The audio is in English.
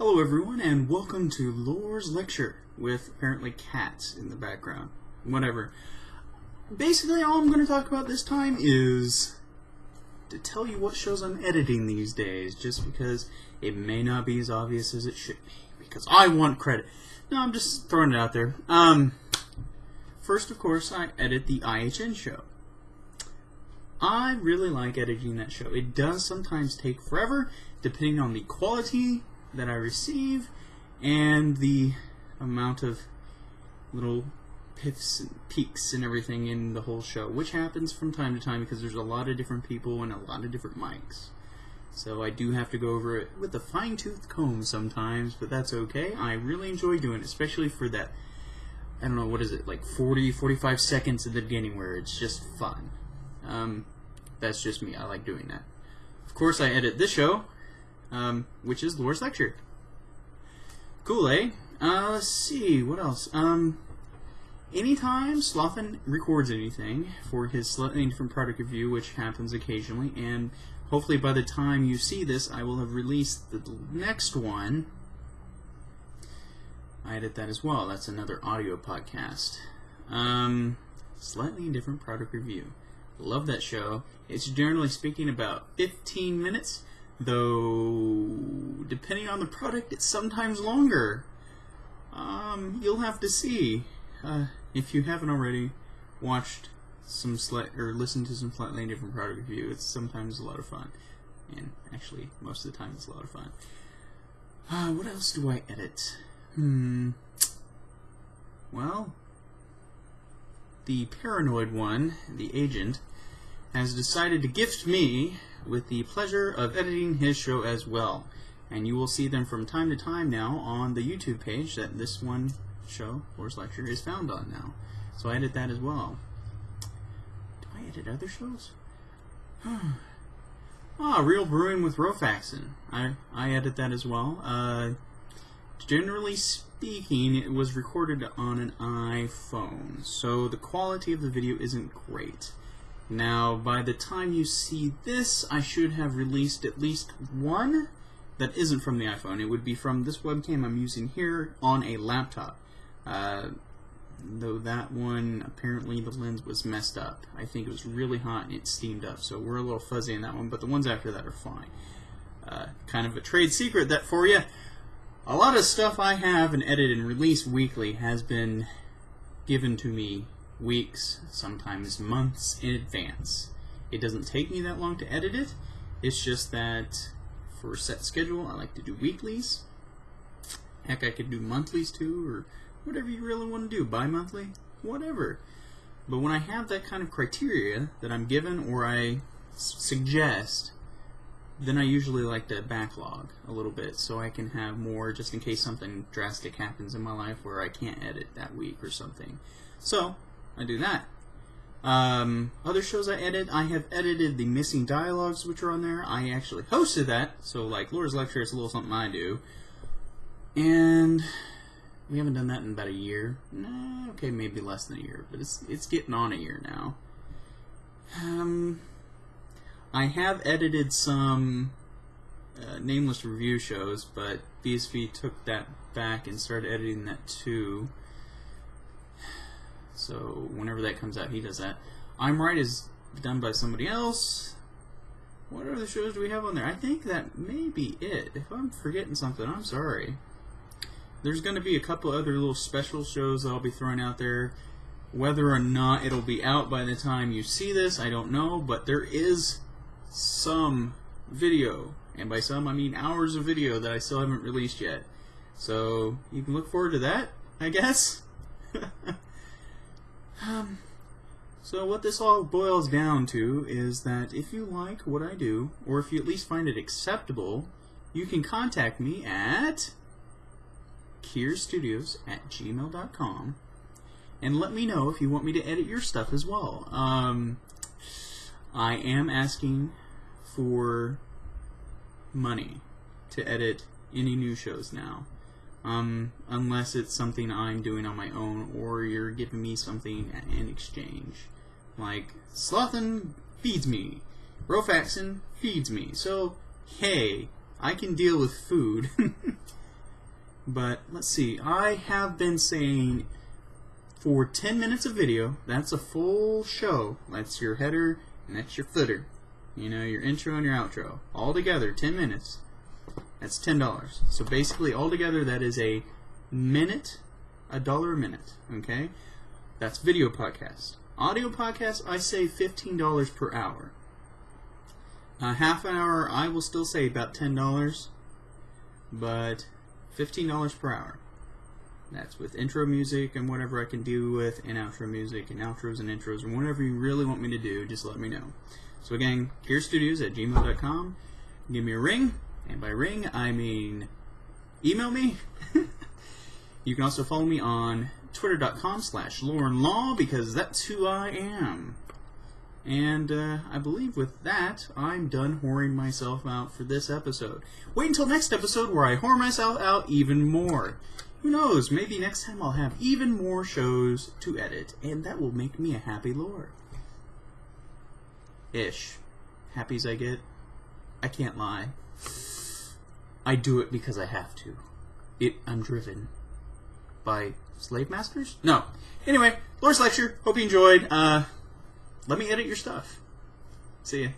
Hello everyone, and welcome to Lore's Lecture, with apparently cats in the background. Whatever. Basically, all I'm going to talk about this time is to tell you what shows I'm editing these days, just because it may not be as obvious as it should be, because I want credit. No, I'm just throwing it out there. First, of course, I edit the IHN show. I really like editing that show. It does sometimes take forever, depending on the quality that I receive and the amount of little piffs and peaks and everything in the whole show, which happens from time to time because there's a lot of different people and a lot of different mics. So I do have to go over it with a fine-tooth comb sometimes, but that's okay. I really enjoy doing it, especially for that, I don't know, what is it, like 40-45 seconds at the beginning where it's just fun. That's just me. I like doing that. Of course, I edit this show, which is Lore's Lecture. Cool, eh? Let's see, what else? Anytime Slothin records anything for his slightly different product review, which happens occasionally, and hopefully by the time you see this, I will have released the next one. I edit that as well. That's another audio podcast. Slightly different product review. Love that show. It's generally speaking about 15 minutes. Though, depending on the product, it's sometimes longer. You'll have to see. If you haven't already watched some or listened to some slightly different product review, it's sometimes a lot of fun. And actually, most of the time it's a lot of fun. What else do I edit? Well, the paranoid one, the agent, has decided to gift me with the pleasure of editing his show as well. And you will see them from time to time now on the YouTube page that this one show, Lore's Lecture, is found on now. So I edit that as well. Do I edit other shows? Real Brewing with Rofaxin. I edit that as well. Generally speaking, it was recorded on an iPhone, so the quality of the video isn't great. Now, by the time you see this, I should have released at least one that isn't from the iPhone. It would be from this webcam I'm using here on a laptop. Though that one, apparently the lens was messed up. I think it was really hot and it steamed up, so we're a little fuzzy on that one, but the ones after that are fine. Kind of a trade secret that for you. A lot of stuff I have and edit and release weekly has been given to me weeks, sometimes months in advance. It doesn't take me that long to edit it. It's just that for a set schedule, I like to do weeklies. Heck, I could do monthlies too, or whatever you really want to do, bi-monthly, whatever. But when I have that kind of criteria that I'm given or I suggest, then I usually like to backlog a little bit so I can have more just in case something drastic happens in my life where I can't edit that week or something. So I do that. Other shows I edit, I have edited the missing dialogues which are on there. I actually hosted that, so like Lore's Lecture is a little something I do. And we haven't done that in about a year. Nah, okay, maybe less than a year, but it's getting on a year now. I have edited some nameless review shows, but BSV took that back and started editing that too. So whenever that comes out, he does that. I'm Right is done by somebody else. What other shows do we have on there? I think that may be it. If I'm forgetting something, I'm sorry. There's going to be a couple other little special shows that I'll be throwing out there. Whether or not it'll be out by the time you see this, I don't know. But there is some video. And by some, I mean hours of video that I still haven't released yet. So you can look forward to that, I guess. So what this all boils down to is that if you like what I do, or if you at least find it acceptable, you can contact me at keirstudios@gmail.com and let me know if you want me to edit your stuff as well. I am asking for money to edit any new shows now. Unless it's something I'm doing on my own or you're giving me something in exchange. Like, Slothin feeds me. Rofaxin feeds me. So, hey, I can deal with food. But let's see. I have been saying for 10 minutes of video, that's a full show. That's your header and that's your footer. You know, your intro and your outro. All together, 10 minutes. That's $10. So basically, all together, that is a minute, $1 a minute. Okay? That's video podcast. Audio podcast, I say $15 per hour. Half an hour, I will still say about $10, but $15 per hour. That's with intro music and whatever I can do with, and outro music and outros and intros, and whatever you really want me to do, just let me know. So again, gearstudios@gmail.com. Give me a ring, and by ring, I mean email me. You can also follow me on twitter.com/LaurenLaw, because that's who I am. And I believe with that, I'm done whoring myself out for this episode. Wait until next episode where I whore myself out even more. Who knows, maybe next time I'll have even more shows to edit, and that will make me a happy Lord. Ish. Happy as I get. I can't lie. I do it because I have to. I'm driven by slave masters? No. Anyway, Lord's Lecture. Hope you enjoyed. Let me edit your stuff. See ya.